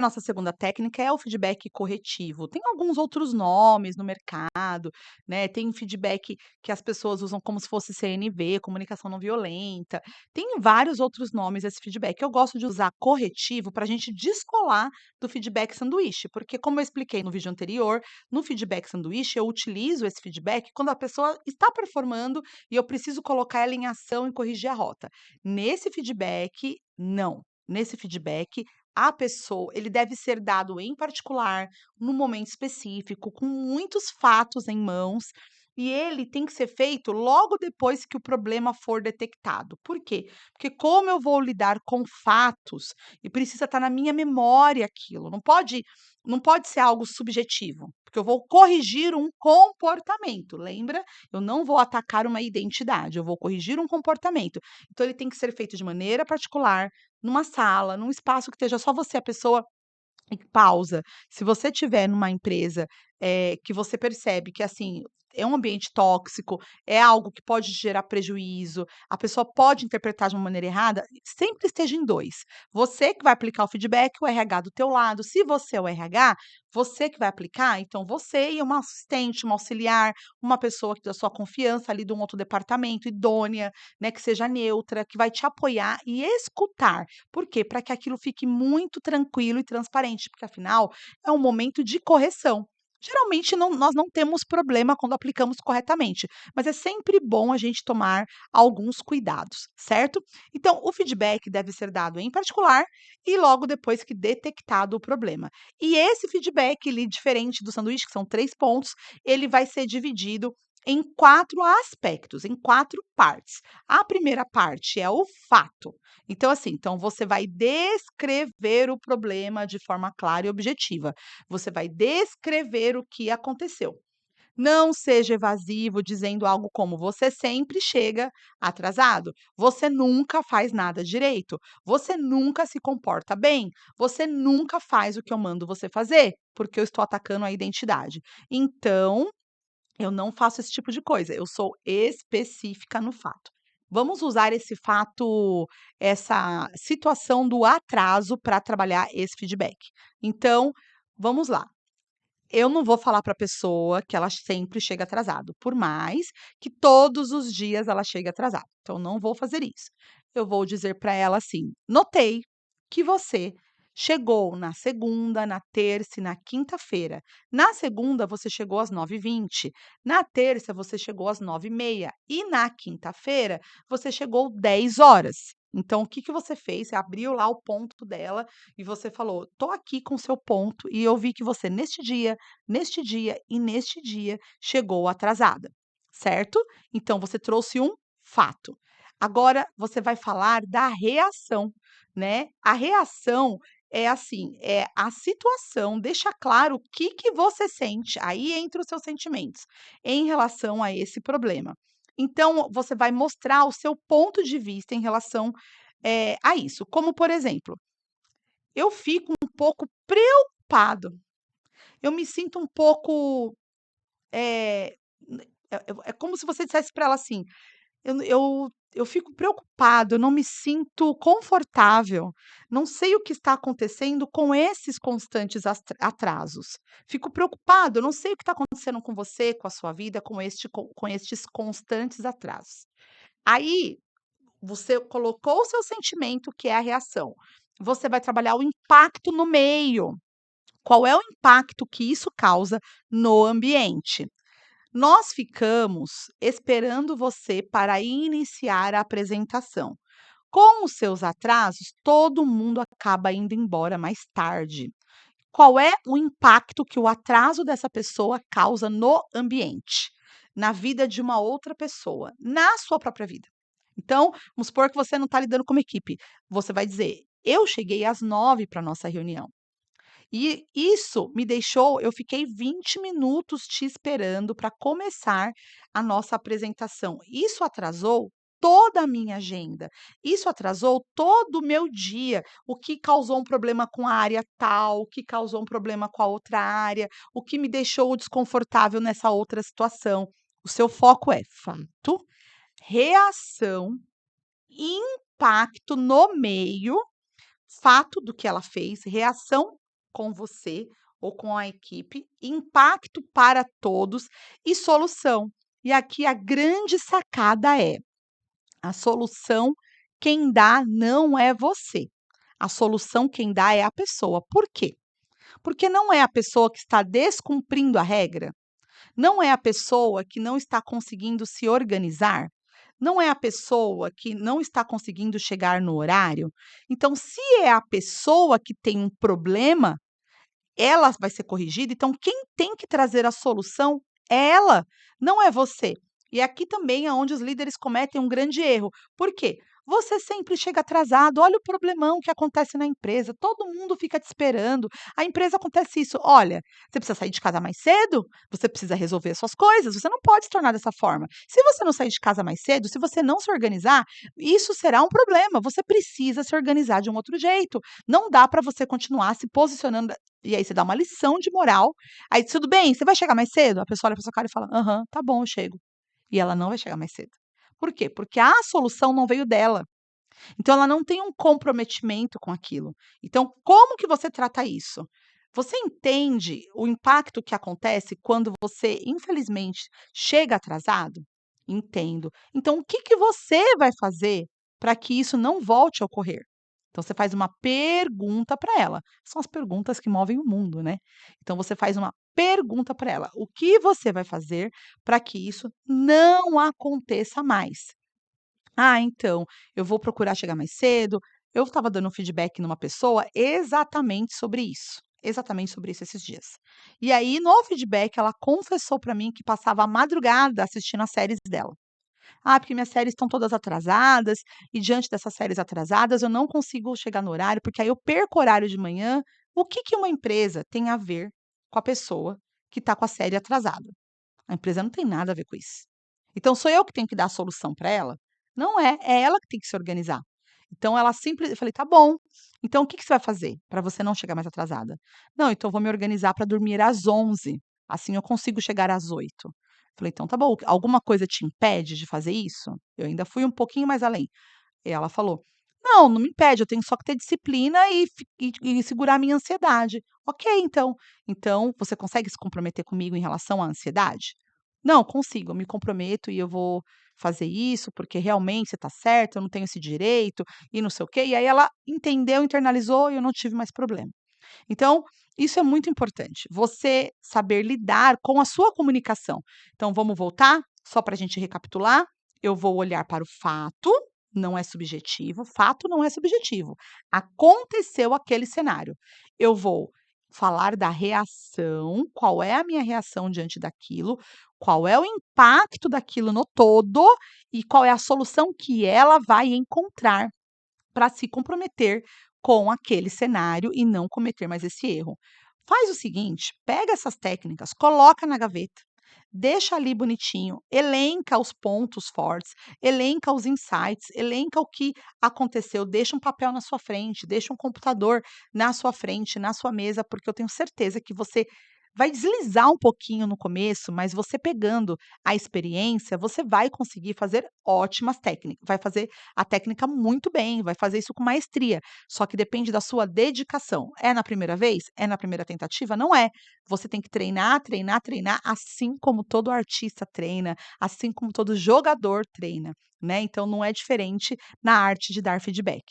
A nossa segunda técnica é o feedback corretivo. Tem alguns outros nomes no mercado, né, tem feedback que as pessoas usam como se fosse CNV, comunicação não violenta, tem vários outros nomes esse feedback. Eu gosto de usar corretivo para a gente descolar do feedback sanduíche, porque como eu expliquei no vídeo anterior, no feedback sanduíche eu utilizo esse feedback quando a pessoa está performando e eu preciso colocar ela em ação e corrigir a rota. Nesse feedback, não. Nesse feedback, a pessoa ele deve ser dado em particular, num momento específico, com muitos fatos em mãos, e ele tem que ser feito logo depois que o problema for detectado. Por quê? Porque como eu vou lidar com fatos, e precisa estar na minha memória aquilo, não pode ser algo subjetivo, porque eu vou corrigir um comportamento, lembra? Eu não vou atacar uma identidade, eu vou corrigir um comportamento. Então ele tem que ser feito de maneira particular, numa sala, num espaço que esteja só você, a pessoa e pausa. Se você tiver numa empresa, que você percebe que, assim, é um ambiente tóxico, é algo que pode gerar prejuízo, a pessoa pode interpretar de uma maneira errada, sempre esteja em 2. Você que vai aplicar o feedback, o RH do teu lado. Se você é o RH, você que vai aplicar, então você e uma assistente, uma auxiliar, uma pessoa que da sua confiança ali de um outro departamento, idônea, né, que seja neutra, que vai te apoiar e escutar. Por quê? Para que aquilo fique muito tranquilo e transparente, porque afinal é um momento de correção. Geralmente nós não temos problema quando aplicamos corretamente, mas é sempre bom a gente tomar alguns cuidados, certo? Então, o feedback deve ser dado em particular e logo depois que detectado o problema. E esse feedback, ele, diferente do sanduíche, que são 3 pontos, ele vai ser dividido em 4 aspectos, em 4 partes. A primeira parte é o fato. Então, assim, então você vai descrever o problema de forma clara e objetiva. Você vai descrever o que aconteceu. Não seja evasivo dizendo algo como: "Você sempre chega atrasado, você nunca faz nada direito, você nunca se comporta bem, você nunca faz o que eu mando você fazer", porque eu estou atacando a identidade. Então eu não faço esse tipo de coisa, eu sou específica no fato. Vamos usar esse fato, essa situação do atraso para trabalhar esse feedback. Então, vamos lá. Eu não vou falar para a pessoa que ela sempre chega atrasado, por mais que todos os dias ela chegue atrasada. Então, não vou fazer isso. Eu vou dizer para ela assim: notei que você chegou na segunda, na terça e na quinta-feira. Na segunda, você chegou às 9h20. Na terça, você chegou às 9h30. E na quinta-feira, você chegou 10 horas. Então, o que que você fez? Você abriu lá o ponto dela e você falou: "Tô aqui com o seu ponto e eu vi que você neste dia e neste dia chegou atrasada", certo? Então você trouxe um fato. Agora você vai falar da reação, né? A reação é assim, é a situação, deixa claro o que que você sente, aí entra os seus sentimentos, em relação a esse problema. Então você vai mostrar o seu ponto de vista em relação, a isso, como por exemplo: "Eu fico um pouco preocupado, eu me sinto um pouco, eh, é como se você dissesse para ela assim: "Eu fico preocupado, eu não me sinto confortável, não sei o que está acontecendo com esses constantes atrasos. Fico preocupado, eu não sei o que está acontecendo com você, com a sua vida, com estes constantes atrasos". Aí, você colocou o seu sentimento, que é a reação. Você vai trabalhar o impacto no meio. Qual é o impacto que isso causa no ambiente? Nós ficamos esperando você para iniciar a apresentação. Com os seus atrasos, todo mundo acaba indo embora mais tarde. Qual é o impacto que o atraso dessa pessoa causa no ambiente, na vida de uma outra pessoa, na sua própria vida? Então, vamos supor que você não está lidando com uma equipe. Você vai dizer: "Eu cheguei às 9 para nossa reunião. E isso me deixou eu fiquei 20 minutos te esperando para começar a nossa apresentação. Isso atrasou toda a minha agenda. Isso atrasou todo o meu dia, o que causou um problema com a área tal, o que causou um problema com a outra área, o que me deixou desconfortável nessa outra situação". O seu foco é fato, reação, impacto no meio, fato do que ela fez, reação com você ou com a equipe, impacto para todos e solução. E aqui a grande sacada é: a solução quem dá não é você. A solução quem dá é a pessoa. Por quê? Porque não é a pessoa que está descumprindo a regra, não é a pessoa que não está conseguindo se organizar, não é a pessoa que não está conseguindo chegar no horário. Então, se é a pessoa que tem um problema, ela vai ser corrigida, então quem tem que trazer a solução é ela, não é você. E aqui também é onde os líderes cometem um grande erro. Por quê? Você sempre chega atrasado, olha o problemão que acontece na empresa, todo mundo fica te esperando, a empresa acontece isso. Olha, você precisa sair de casa mais cedo, você precisa resolver suas coisas, você não pode se tornar dessa forma. Se você não sair de casa mais cedo, se você não se organizar, isso será um problema. Você precisa se organizar de um outro jeito. Não dá para você continuar se posicionando e aí você dá uma lição de moral, aí: "Tudo bem, você vai chegar mais cedo?" A pessoa olha pra sua cara e fala: "Aham, tá bom, eu chego". E ela não vai chegar mais cedo. Por quê? Porque a solução não veio dela, então ela não tem um comprometimento com aquilo. Então como que você trata isso? Você entende o impacto que acontece quando você, infelizmente, chega atrasado? Entendo. Então o que que você vai fazer para que isso não volte a ocorrer? Então você faz uma pergunta para ela. São as perguntas que movem o mundo, né. Então você faz uma pergunta para ela: "O que você vai fazer para que isso não aconteça mais?". "Ah, então, eu vou procurar chegar mais cedo". Eu estava dando um feedback numa pessoa exatamente sobre isso esses dias. E aí no feedback ela confessou para mim que passava a madrugada assistindo as séries dela. "Ah, porque minhas séries estão todas atrasadas e diante dessas séries atrasadas eu não consigo chegar no horário, porque aí eu perco o horário de manhã". O que que uma empresa tem a ver com a pessoa que está com a série atrasada? A empresa não tem nada a ver com isso. Então sou eu que tenho que dar a solução para ela? Não é, é ela que tem que se organizar. Então ela simples eu falei: "Tá bom, então o que que você vai fazer para você não chegar mais atrasada?". "Não, então eu vou me organizar para dormir às 11, assim eu consigo chegar às 8". Falei: "Então tá bom, alguma coisa te impede de fazer isso?". Eu ainda fui um pouquinho mais além. E ela falou: "Não, não me impede, eu tenho só que ter disciplina e segurar a minha ansiedade". "Ok, então. Então você consegue se comprometer comigo em relação à ansiedade?". "Não, consigo, eu me comprometo e eu vou fazer isso, porque realmente você está certa, eu não tenho esse direito e não sei o quê". E aí ela entendeu, internalizou e eu não tive mais problema. Então, isso é muito importante, você saber lidar com a sua comunicação. Então vamos voltar? Só para a gente recapitular? Eu vou olhar para o fato, não é subjetivo, fato não é subjetivo. Aconteceu aquele cenário. Eu vou falar da reação, qual é a minha reação diante daquilo, qual é o impacto daquilo no todo e qual é a solução que ela vai encontrar para se comprometer com aquele cenário e não cometer mais esse erro. Faz o seguinte, pega essas técnicas, coloca na gaveta, deixa ali bonitinho, elenca os pontos fortes, elenca os insights, elenca o que aconteceu, deixa um papel na sua frente, deixa um computador na sua frente, na sua mesa, porque eu tenho certeza que você vai deslizar um pouquinho no começo, mas você pegando a experiência, você vai conseguir fazer ótimas técnicas, vai fazer a técnica muito bem, vai fazer isso com maestria, só que depende da sua dedicação. É na primeira vez? É na primeira tentativa? Não é. Você tem que treinar, treinar, treinar, assim como todo artista treina, assim como todo jogador treina, né. Então não é diferente na arte de dar feedback.